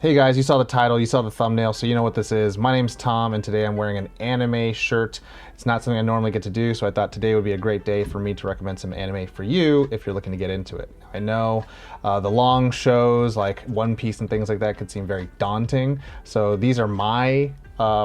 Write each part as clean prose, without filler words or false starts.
Hey guys, you saw the title, you saw the thumbnail, so you know what this is. My name's Tom, and today I'm wearing an anime shirt. It's not something I normally get to do, so I thought today would be a great day for me to recommend some anime for you if you're looking to get into it. I know the long shows like One Piece and things like that could seem very daunting, so these are my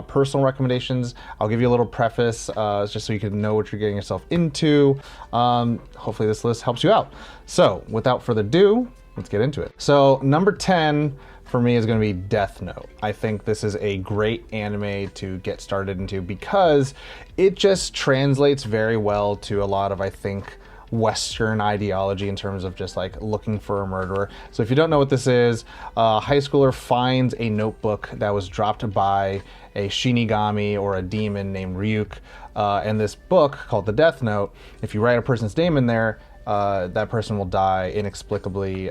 personal recommendations. I'll give you a little preface just so you can know what you're getting yourself into. Hopefully this list helps you out. So without further ado, let's get into it. So number 10 for me is going to be Death Note. I think this is a great anime to get started into because it just translates very well to a lot of, I think, Western ideology in terms of just like looking for a murderer. So if you don't know what this is, a high schooler finds a notebook that was dropped by a Shinigami or a demon named Ryuk. And this book called the Death Note, if you write a person's name in there, that person will die inexplicably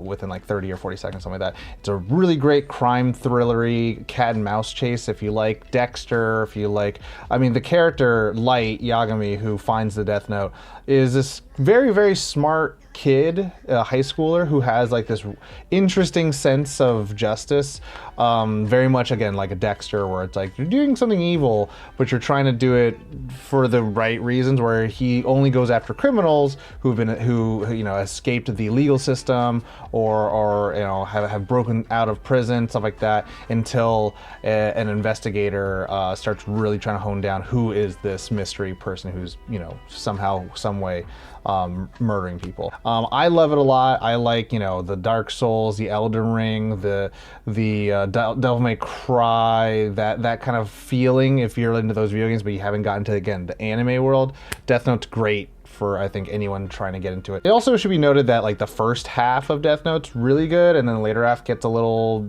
within like 30 or 40 seconds, something like that. It's a really great crime thrillery cat and mouse chase. If you like Dexter, if you like, I mean, the character Light Yagami, who finds the Death Note, is this very, very smart kid, a high schooler, who has like this interesting sense of justice. Very much, again, like a Dexter, where it's like you're doing something evil, but you're trying to do it for the right reasons, where he only goes after criminals who escaped the legal system or have broken out of prison, stuff like that, until an investigator starts really trying to hone down who is this mystery person who's somehow, some way murdering people. I love it a lot. I like, the Dark Souls, the Elden Ring, the Devil May Cry, that kind of feeling. If you're into those video games but you haven't gotten to, again, the anime world, Death Note's great for, I think, anyone trying to get into it. It also should be noted that like the first half of Death Note's really good, and then the later half gets a little,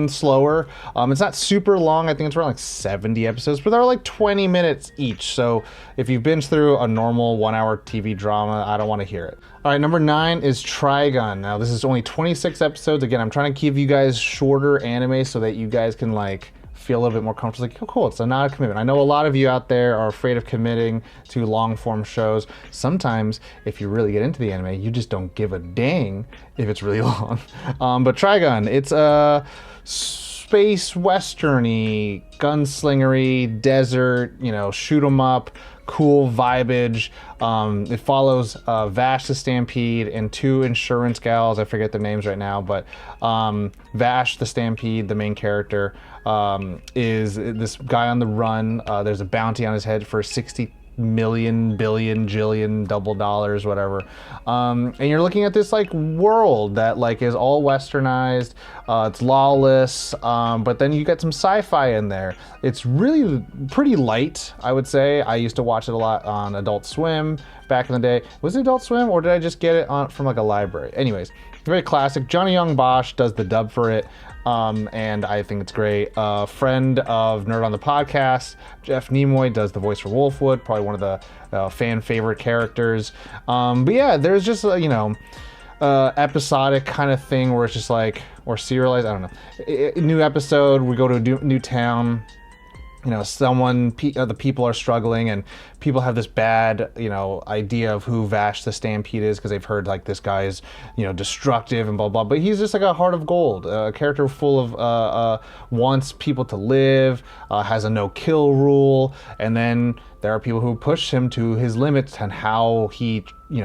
slower. It's not super long. I think it's around like 70 episodes, but they're like 20 minutes each. So if you've been through a normal 1-hour TV drama, I don't want to hear it. All right, number 9 is Trigun. Now this is only 26 episodes. Again, I'm trying to give you guys shorter anime so that you guys can like feel a little bit more comfortable. Like, oh, cool, it's not a commitment. I know a lot of you out there are afraid of committing to long form shows. Sometimes if you really get into the anime, you just don't give a dang if it's really long. But Trigun, it's a space westerny, gunslingery, desert, shoot 'em up, cool vibage. It follows Vash the Stampede and 2 insurance gals. I forget their names right now, but Vash the Stampede, the main character, is this guy on the run. There's a bounty on his head for 60 million, billion, jillion, double dollars, whatever. And you're looking at this like world that like is all westernized. It's lawless, but then you get some sci-fi in there. It's really pretty light, I would say. I used to watch it a lot on Adult Swim back in the day. Was it Adult Swim, or did I just get it from like a library? Anyways, very classic. Johnny Young Bosch does the dub for it. And I think it's great. Friend of Nerd on the Podcast, Jeff Nimoy, does the voice for Wolfwood, probably one of the fan favorite characters. But yeah, there's just episodic kind of thing where it's just like, or serialized, I don't know. New episode, we go to a new town. The people are struggling, and people have this bad, idea of who Vash the Stampede is because they've heard like this guy is, destructive and blah, blah. But he's just like a heart of gold, a character full of, wants people to live, has a no-kill rule. And then there are people who push him to his limits and how he,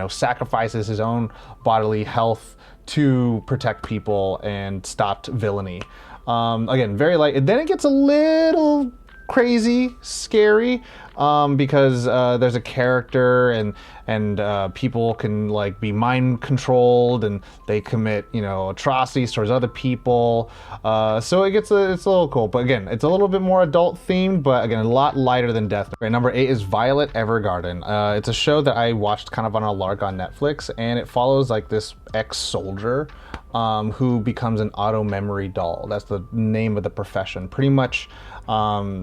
sacrifices his own bodily health to protect people and stop villainy. Again, very light. And then it gets a little crazy, scary, because there's a character and people can like be mind controlled and they commit atrocities towards other people. So it's a little cool, but again, it's a little bit more adult themed, but again, a lot lighter than Death Note. Right, number 8 is Violet Evergarden. It's a show that I watched kind of on a lark on Netflix, and it follows like this ex-soldier who becomes an auto memory doll. That's the name of the profession. Pretty much,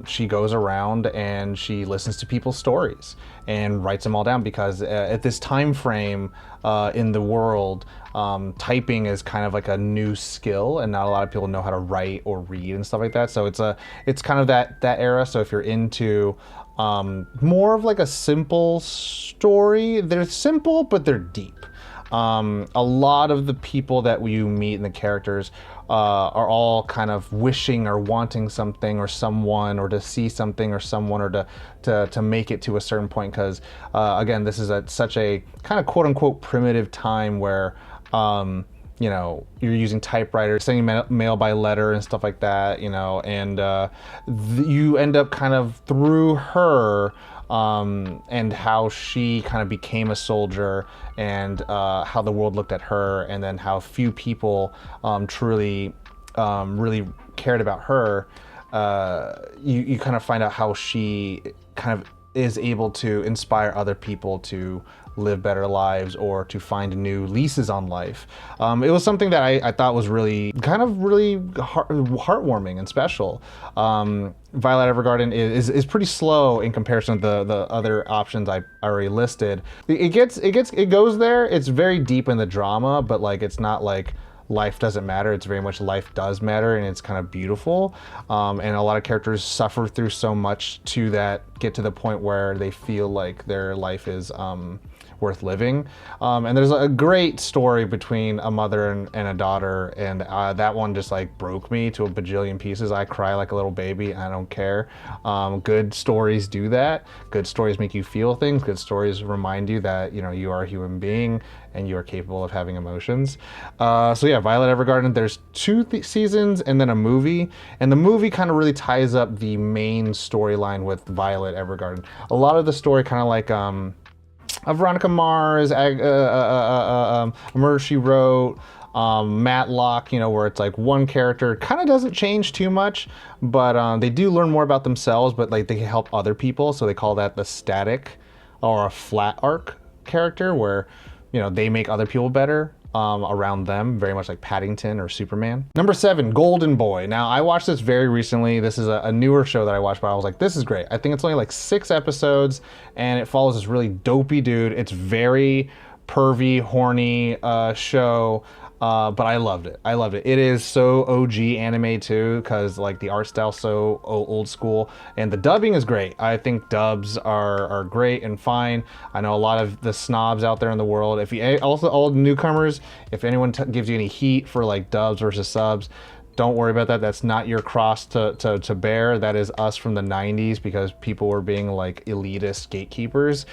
she goes around and she listens to people's stories and writes them all down because at this time frame in the world, typing is kind of like a new skill, and not a lot of people know how to write or read and stuff like that. So it's kind of that era. So if you're into more of like a simple story, they're simple but they're deep. A lot of the people that you meet and the characters are all kind of wishing or wanting something or someone, or to see something or someone, or to make it to a certain point. Because again, this is such a kind of quote unquote primitive time where you know, you're using typewriters, sending mail by letter and stuff like that, you know, and you end up kind of through her and how she kind of became a soldier, and how the world looked at her, and then how few people truly really cared about her. You kind of find out how she kind of is able to inspire other people to live better lives or to find new leases on life. It was something that I thought was really heartwarming and special. Violet Evergarden is pretty slow in comparison to the other options I already listed. It goes there. It's very deep in the drama, but like it's not like life doesn't matter. It's very much life does matter, and it's kind of beautiful. And a lot of characters suffer through so much to get to the point where they feel like their life is worth living. And there's a great story between a mother and a daughter, and that one just like broke me to a bajillion pieces. I cry like a little baby. I don't care. Good stories do that. Good stories make you feel things. Good stories remind you that, you know, you are a human being and you are capable of having emotions. So yeah, Violet Evergarden, there's 2 seasons and then a movie, and the movie kind of really ties up the main storyline with Violet Evergarden. A lot of the story kind of like Veronica Mars, Murder, She Wrote, Matlock, you know, where it's like one character kind of doesn't change too much, but they do learn more about themselves, but like they can help other people, so they call that the static or a flat arc character, where, you know, they make other people better around them, very much like Paddington or Superman. Number 7, Golden Boy. Now, I watched this very recently. This is a newer show that I watched, but I was like, this is great. I think it's only like 6 episodes, and it follows this really dopey dude. It's very pervy, horny show. But I loved it. It is so OG anime too, because like the art style so old school, and the dubbing is great. I think dubs are great and fine. I know a lot of the snobs out there in the world. If you also, all newcomers, if anyone gives you any heat for like dubs versus subs, don't worry about that. That's not your cross to bear. That is us from the 90s, because people were being like elitist gatekeepers.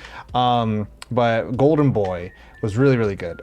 But Golden Boy was really good.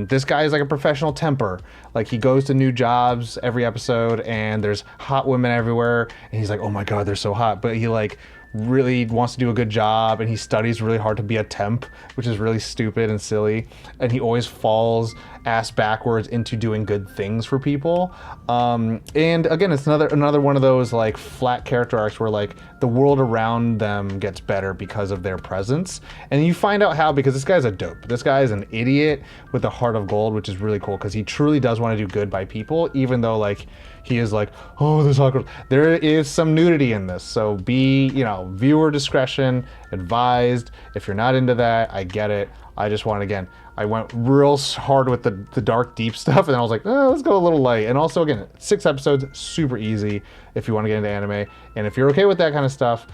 This guy is like a professional temper. Like, he goes to new jobs every episode, and there's hot women everywhere, and he's like, oh my god, they're so hot. But he like really wants to do a good job, and he studies really hard to be a temp, which is really stupid and silly, and he always falls ass backwards into doing good things for people. And again, it's another one of those like flat character arcs where like the world around them gets better because of their presence, and you find out how, because this guy's a dope. This guy is an idiot with a heart of gold, which is really cool, because he truly does want to do good by people, even though like he is like, oh, this awkward. There is some nudity in this, so be, you know, viewer discretion advised. If you're not into that, I get it. I just want, again, I went real hard with the dark, deep stuff, and I was like, oh, let's go a little light. And also, again, 6 episodes, super easy if you want to get into anime. And if you're okay with that kind of stuff,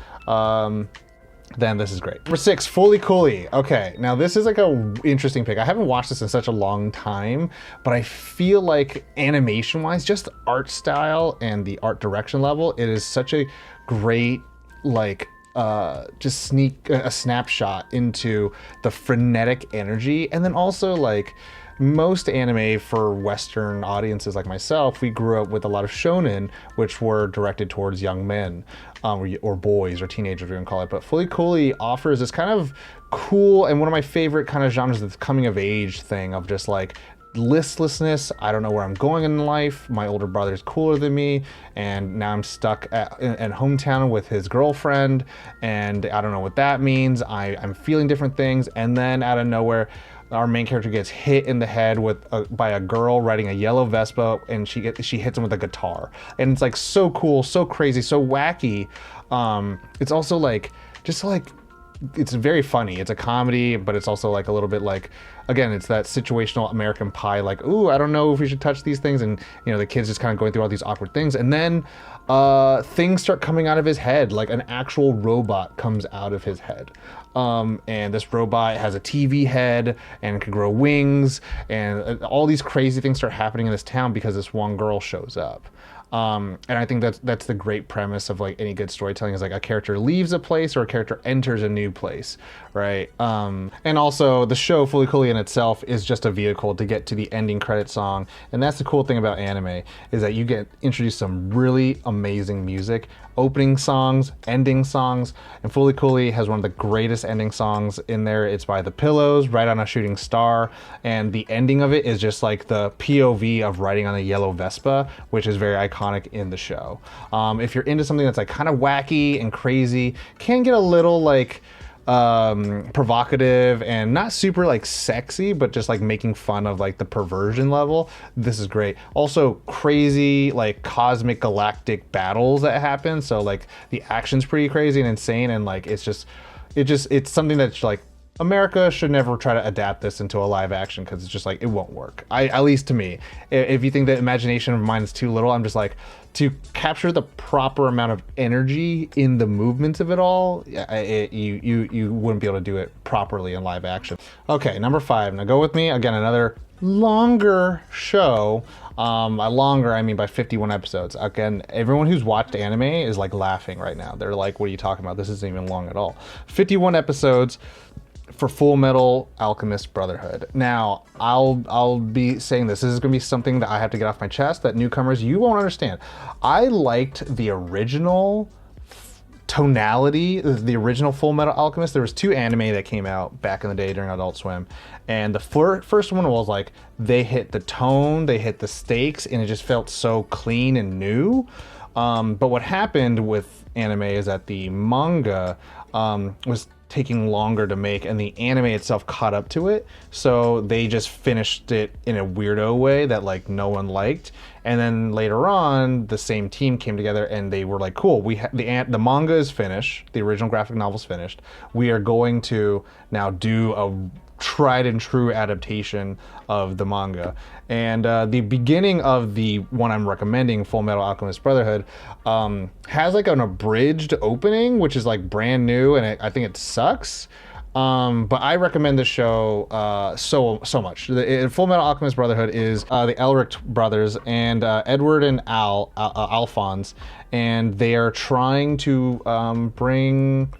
then this is great. Number 6, Fooly Cooly. Okay, now this is like a interesting pick. I haven't watched this in such a long time, but I feel like animation-wise, just art style and the art direction level, it is such a great, like, just sneak a snapshot into the frenetic energy. And then also, like, most anime for Western audiences like myself, we grew up with a lot of shonen, which were directed towards young men, or boys, or teenagers, we can call it. But Fooly Cooly offers this kind of cool, and one of my favorite kind of genres, this coming of age thing of just like listlessness. I don't know where I'm going in life. My older brother's cooler than me, and now I'm stuck in hometown with his girlfriend, and I don't know what that means. I'm feeling different things, and then out of nowhere, our main character gets hit in the head by a girl riding a yellow Vespa, and she hits him with a guitar, and it's like so cool, so crazy, so wacky. It's also like just like, it's very funny. It's a comedy, but it's also like a little bit like, again, it's that situational American Pie, like, ooh, I don't know if we should touch these things, and you know, the kid's just kind of going through all these awkward things, and then things start coming out of his head, like an actual robot comes out of his head. and this robot has a TV head and can grow wings, and all these crazy things start happening in this town because this one girl shows up. And I think that's the great premise of like any good storytelling, is like a character leaves a place or a character enters a new place, right? And also the show Fooly Cooly in itself is just a vehicle to get to the ending credit song. And that's the cool thing about anime, is that you get introduced some really amazing music, opening songs, ending songs, and Fooly Cooly has one of the greatest ending songs in there. It's by The Pillows, Ride on a Shooting Star, and the ending of it is just like the POV of riding on a yellow Vespa, which is very iconic in the show. If you're into something that's like kind of wacky and crazy, can get a little like provocative and not super like sexy, but just like making fun of like the perversion level, this is great. Also crazy like cosmic galactic battles that happen, so like the action's pretty crazy and insane, and like it's something that's like America should never try to adapt this into a live action, because it's just like it won't work. At least to me, if you think that imagination of mine is too little, I'm just like, to capture the proper amount of energy in the movements of it all, you wouldn't be able to do it properly in live action. Okay, number 5. Now go with me again. Another longer show. By longer, I mean by 51 episodes. Again, everyone who's watched anime is like laughing right now. They're like, "What are you talking about? This isn't even long at all." 51 episodes for Full Metal Alchemist Brotherhood. Now, I'll be saying this is going to be something that I have to get off my chest that newcomers, you won't understand. I liked the original tonality, the original Full Metal Alchemist. There was 2 anime that came out back in the day during Adult Swim, and the first one was like, they hit the tone, they hit the stakes, and it just felt so clean and new. But what happened with anime is that the manga was taking longer to make, and the anime itself caught up to it, so they just finished it in a weirdo way that like no one liked. And then later on, the same team came together and they were like, cool, the manga is finished, the original graphic novel's finished, we are going to now do a tried and true adaptation of the manga. And the beginning of the one I'm recommending, Full Metal Alchemist Brotherhood, has like an abridged opening, which is like brand new, and I think it sucks. But I recommend this show so much. Full Metal Alchemist Brotherhood is the Elric brothers and Edward and Alphonse, and they are trying to bring...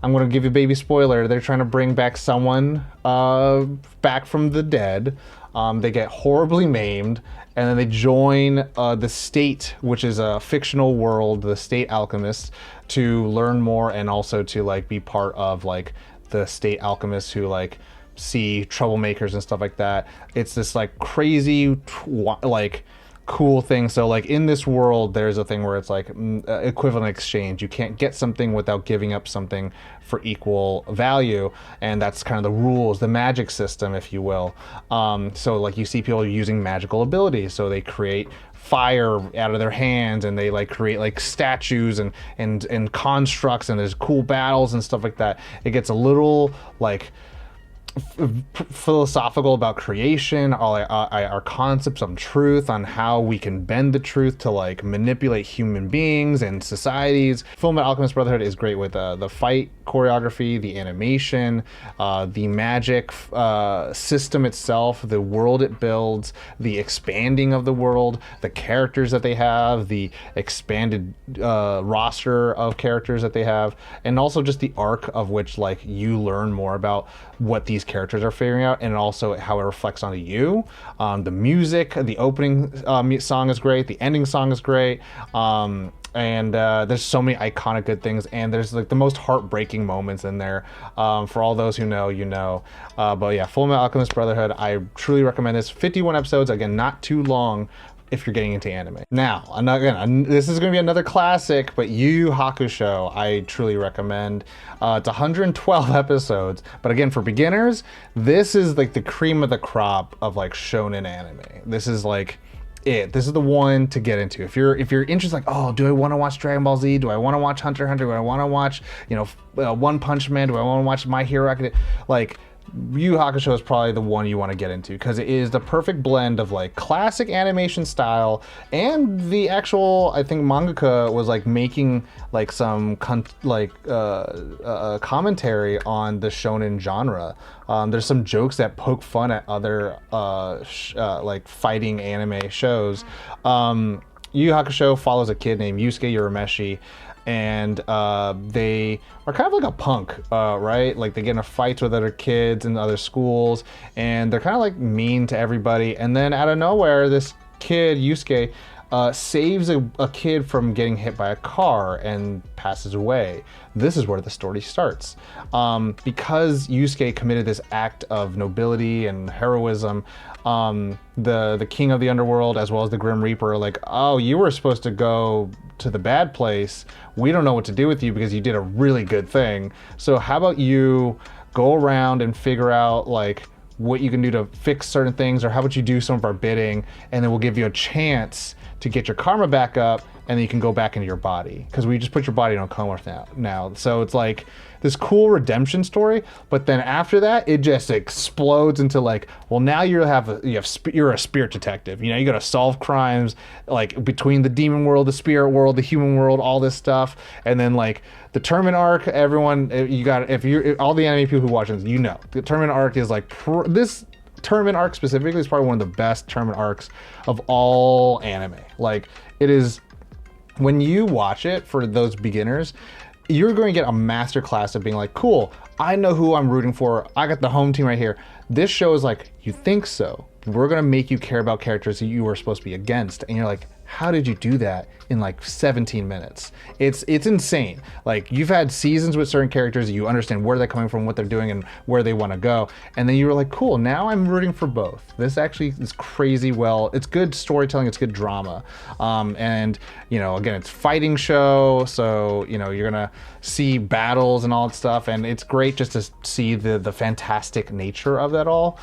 I'm going to give you a baby spoiler. They're trying to bring back someone back from the dead. They get horribly maimed, and then they join the State, which is a fictional world, the State Alchemists, to learn more and also to like be part of like the State Alchemists who like see troublemakers and stuff like that. It's this like crazy like cool thing. So like in this world, there's a thing where it's like equivalent exchange. You can't get something without giving up something for equal value, and that's kind of the rules, the magic system, if you will. So like you see people using magical abilities, so they create fire out of their hands, and they like create like statues and constructs, and there's cool battles and stuff like that. It gets a little like philosophical about creation, our concepts on truth, on how we can bend the truth to like manipulate human beings and societies. Full Metal Alchemist Brotherhood is great with the fight choreography, the animation, the magic system itself, the world it builds, the expanding of the world, the characters that they have, the expanded roster of characters that they have, and also just the arc of which like you learn more about what these characters are figuring out, and also how it reflects onto you. The music, the opening song is great, the ending song is great, and there's so many iconic good things, and there's like the most heartbreaking moments in there. For all those who know, you know. But yeah, Full Metal Alchemist Brotherhood, I truly recommend this. 51 episodes, again, not too long if you're getting into anime. Now, again, this is going to be another classic, but Yu Yu Hakusho, I truly recommend. It's 112 episodes, but again, for beginners, this is like the cream of the crop of like shonen anime. This is like it. This is the one to get into. If you're interested, like, oh, do I want to watch Dragon Ball Z? Do I want to watch Hunter x Hunter? Do I want to watch, One Punch Man? Do I want to watch My Hero Academia? Like, Yu Yu Hakusho is probably the one you want to get into because it is the perfect blend of like classic animation style and the actual, I think mangaka was like making like some commentary on the shonen genre. There's some jokes that poke fun at other like fighting anime shows. Yu Yu Hakusho follows a kid named Yusuke Urameshi, and they are kind of like a punk, right? Like they get into fights with other kids in other schools, and they're kind of like mean to everybody. And then out of nowhere, this kid, Yusuke, saves a kid from getting hit by a car and passes away. This is where the story starts. Because Yusuke committed this act of nobility and heroism, the king of the underworld as well as the Grim Reaper are like, oh, you were supposed to go to the bad place. We don't know what to do with you because you did a really good thing. So how about you go around and figure out like what you can do to fix certain things, or how about you do some of our bidding, and then we'll give you a chance to get your karma back up, and then you can go back into your body, because we just put your body in a coma now. So it's like this cool redemption story, but then after that it just explodes into like, well, now you're a spirit detective. You know, you got to solve crimes like between the demon world, the spirit world, the human world, all this stuff. And then like the tournament arc, everyone, you got, if you're all the anime people who watch this, you know the tournament arc is like this tournament arc specifically is probably one of the best tournament arcs of all anime. Like it is, when you watch it for those beginners, you're going to get a master class of being like, cool, I know who I'm rooting for. I got the home team right here. This show is like, you think so? We're going to make you care about characters that you were supposed to be against. And you're like, how did you do that in like 17 minutes? It's insane. Like you've had seasons with certain characters, you understand where they're coming from, what they're doing, and where they want to go. And then you were like, cool, now I'm rooting for both. This actually is crazy well. It's good storytelling, it's good drama. And you know, again, it's fighting show, so you know, you're gonna see battles and all that stuff, and it's great just to see the fantastic nature of that all.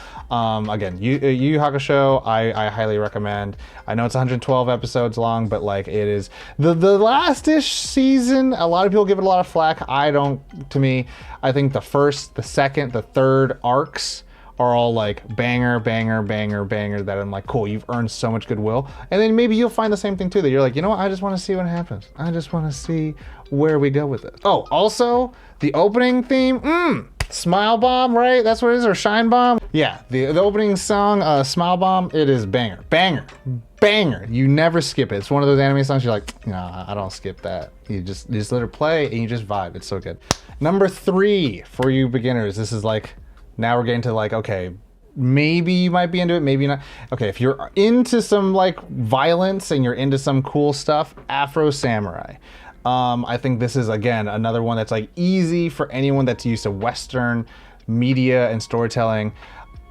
Again, Yu Yu Hakusho, I highly recommend. I know it's 112 episodes long, but like it is the last-ish season, a lot of people give it a lot of flack. I don't. To me, I think the first, the second, the third arcs are all like banger, banger, banger, banger, that I'm like, cool, you've earned so much goodwill. And then maybe you'll find the same thing too, that you're like, you know what, I just want to see what happens. I just want to see where we go with it. Oh, also the opening theme, Smile Bomb, right? That's what it is, or Shine Bomb? Yeah, the opening song, Smile Bomb, it is banger, banger, banger. You never skip it. It's one of those anime songs you're like, nah, I don't skip that. You just let it play and you just vibe. It's so good. Number 3 for you beginners. This is like, now we're getting to like, okay, maybe you might be into it, maybe not. Okay, if you're into some like violence and you're into some cool stuff, Afro Samurai. I think this is, again, another one that's like easy for anyone that's used to Western media and storytelling.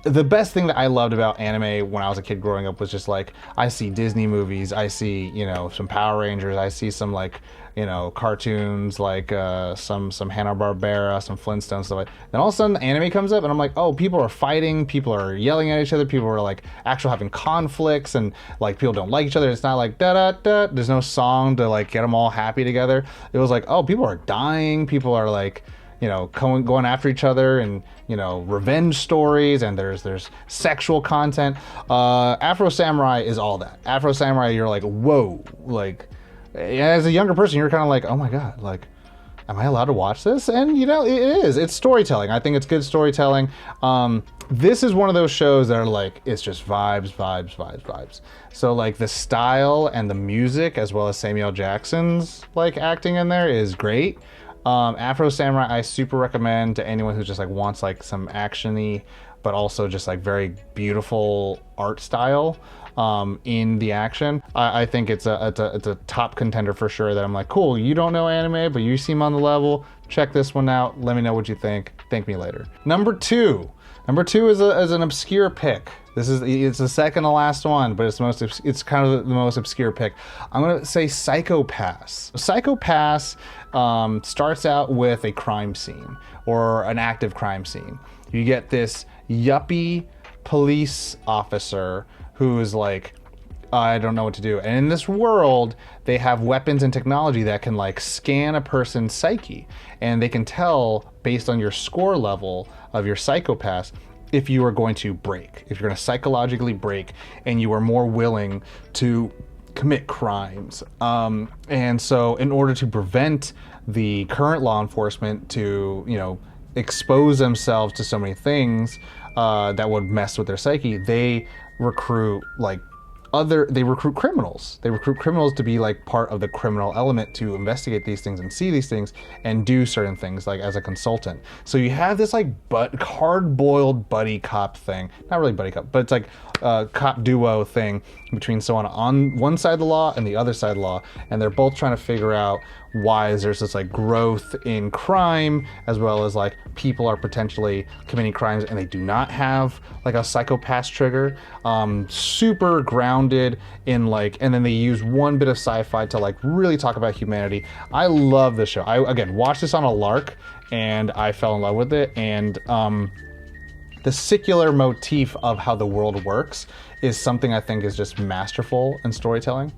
The best thing that I loved about anime when I was a kid growing up was just like, I see Disney movies, I see, you know, some Power Rangers, I see some like, you know, cartoons like some Hanna-Barbera, some Flintstones, stuff like that. Then all of a sudden anime comes up and I'm like, oh, people are fighting, people are yelling at each other, people are like actually having conflicts, and like people don't like each other. It's not like da da da, there's no song to like get them all happy together. It was like, oh, people are dying, people are like, you know, going after each other, and you know, revenge stories, and there's sexual content. Afro Samurai is all that. Afro Samurai, you're like, whoa, like as a younger person, you're kind of like, oh my god, like, am I allowed to watch this? And you know, it is. It's storytelling. I think it's good storytelling. This is one of those shows that are like, it's just vibes, vibes, vibes, vibes. So like the style and the music, as well as Samuel Jackson's like acting in there, is great. Afro Samurai, I super recommend to anyone who just like wants like some actiony, but also just like very beautiful art style in the action. I think it's a top contender for sure. That I'm like, cool, you don't know anime, but you seem on the level. Check this one out. Let me know what you think. Thank me later. Number two is an obscure pick. It's the second to last one, but it's kind of the most obscure pick. I'm gonna say Psycho Pass. Psycho Pass starts out with a crime scene, or an active crime scene. You get this yuppie police officer who is like, I don't know what to do. And in this world, they have weapons and technology that can like scan a person's psyche, and they can tell based on your score level of your psychopaths, if you are going to break, if you're going to psychologically break, and you are more willing to commit crimes. And so in order to prevent the current law enforcement to, expose themselves to so many things that would mess with their psyche, they recruit criminals. They recruit criminals to be like part of the criminal element to investigate these things and see these things and do certain things like as a consultant. So you have this like hard-boiled buddy cop thing. Not really buddy cop, but it's like a cop duo thing between someone on one side of the law and the other side of the law, and they're both trying to figure out why there's this like growth in crime, as well as like people are potentially committing crimes and they do not have like a psychopath trigger. Super grounded in like, and then they use one bit of sci-fi to like really talk about humanity. I love this show. I again watched this on a lark and I fell in love with it. And the secular motif of how the world works is something I think is just masterful in storytelling.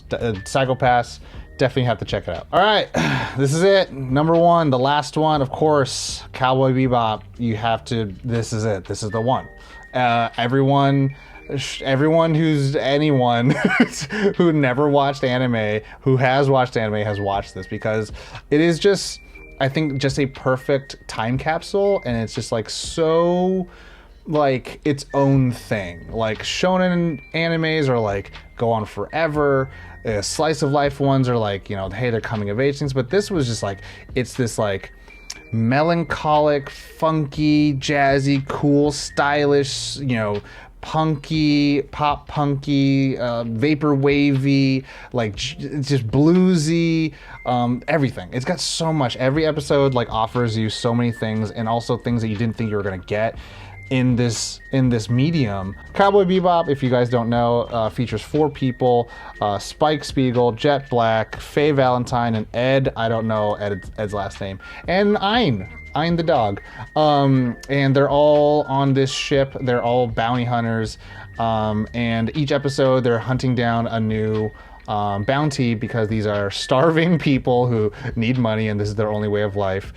Psychopaths, definitely have to check it out. All right, this is it. Number one, the last one, of course, Cowboy Bebop. You have to, this is it. This is the one. Everyone who's anyone who never watched anime, who has watched anime, has watched this, because it is just, I think, just a perfect time capsule, and it's just like so like its own thing. Like shonen animes are like go on forever. Slice of life ones are like, hey, they're coming of age things, but this was just like, it's this like melancholic, funky, jazzy, cool, stylish, punky, pop punky, vapor wavy, like just bluesy, everything. It's got so much. Every episode like offers you so many things, and also things that you didn't think you were gonna get in this medium. Cowboy Bebop, if you guys don't know, features 4 people: Spike Spiegel, Jet Black, Faye Valentine, and Ed. I don't know Ed's last name, and Ein the dog. And they're all on this ship. They're all bounty hunters, and each episode they're hunting down a new bounty, because these are starving people who need money, and this is their only way of life.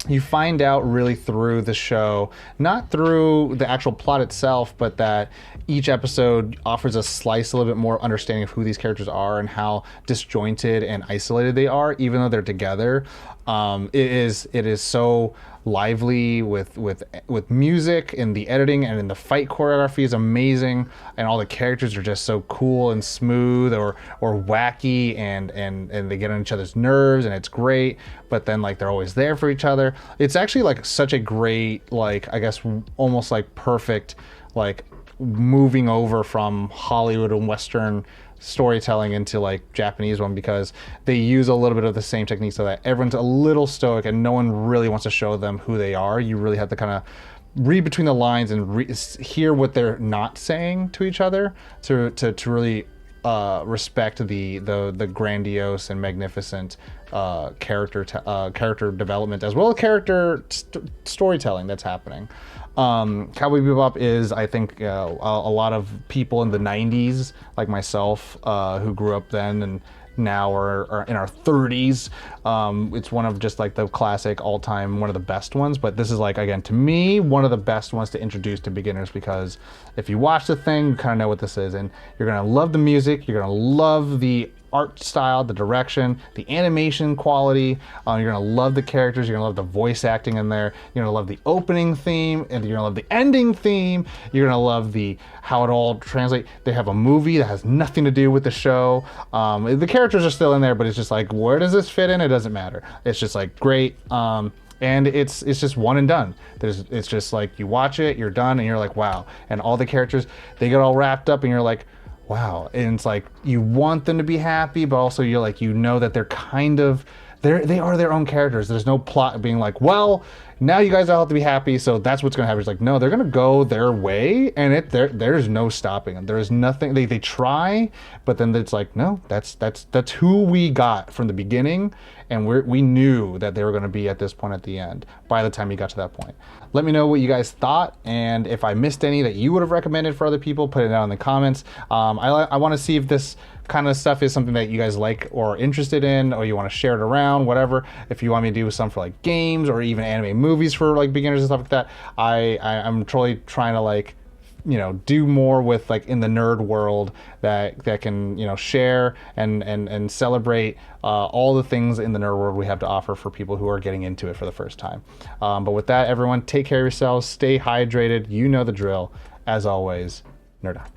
You find out really through the show, not through the actual plot itself, but that each episode offers a slice, a little bit more understanding of who these characters are and how disjointed and isolated they are, even though they're together. It is so lively with music, and the editing and in the fight choreography is amazing, and all the characters are just so cool and smooth or wacky, and they get on each other's nerves, and it's great. But then like they're always there for each other. It's actually like such a great, like, I guess almost like perfect, like moving over from Hollywood and Western storytelling into like Japanese one, because they use a little bit of the same technique, so that everyone's a little stoic and no one really wants to show them who they are. You really have to kind of read between the lines and hear what they're not saying to each other to really respect the grandiose and magnificent character development, as well as character storytelling that's happening. Cowboy Bebop is, I think, a lot of people in the 90s, like myself, who grew up then and now are in our 30s. It's one of just like the classic all-time, one of the best ones. But this is like, again, to me, one of the best ones to introduce to beginners, because if you watch the thing, you kind of know what this is, and you're gonna love the music, you're gonna love the art style, the direction, the animation quality. You're gonna love the characters. You're gonna love the voice acting in there. You're gonna love the opening theme, and you're gonna love the ending theme. You're gonna love how it all translates. They have a movie that has nothing to do with the show. The characters are still in there, but it's just like, where does this fit in? It doesn't matter. It's just like great. And it's just one and done. It's just like you watch it, you're done, and you're like, wow. And all the characters, they get all wrapped up, and you're like, wow. And it's like you want them to be happy, but also you're like, that they're kind of, they are their own characters. There's no plot being like, well, now you guys all have to be happy. So that's what's going to happen. It's like, no, they're going to go their way, and there's no stopping them. There is nothing. They try, but then it's like, no, that's who we got from the beginning, and we knew that they were going to be at this point at the end by the time you got to that point. Let me know what you guys thought, and if I missed any that you would have recommended for other people, put it down in the comments. I want to see if this kind of stuff is something that you guys like or are interested in, or you want to share it around, whatever. If you want me to do some for like games or even anime movies for like beginners and stuff like that, I'm totally trying to like, you know, do more with like in the nerd world that can, you know, share and celebrate all the things in the nerd world we have to offer for people who are getting into it for the first time. But with that, everyone, take care of yourselves, stay hydrated, you know the drill. As always, nerd out.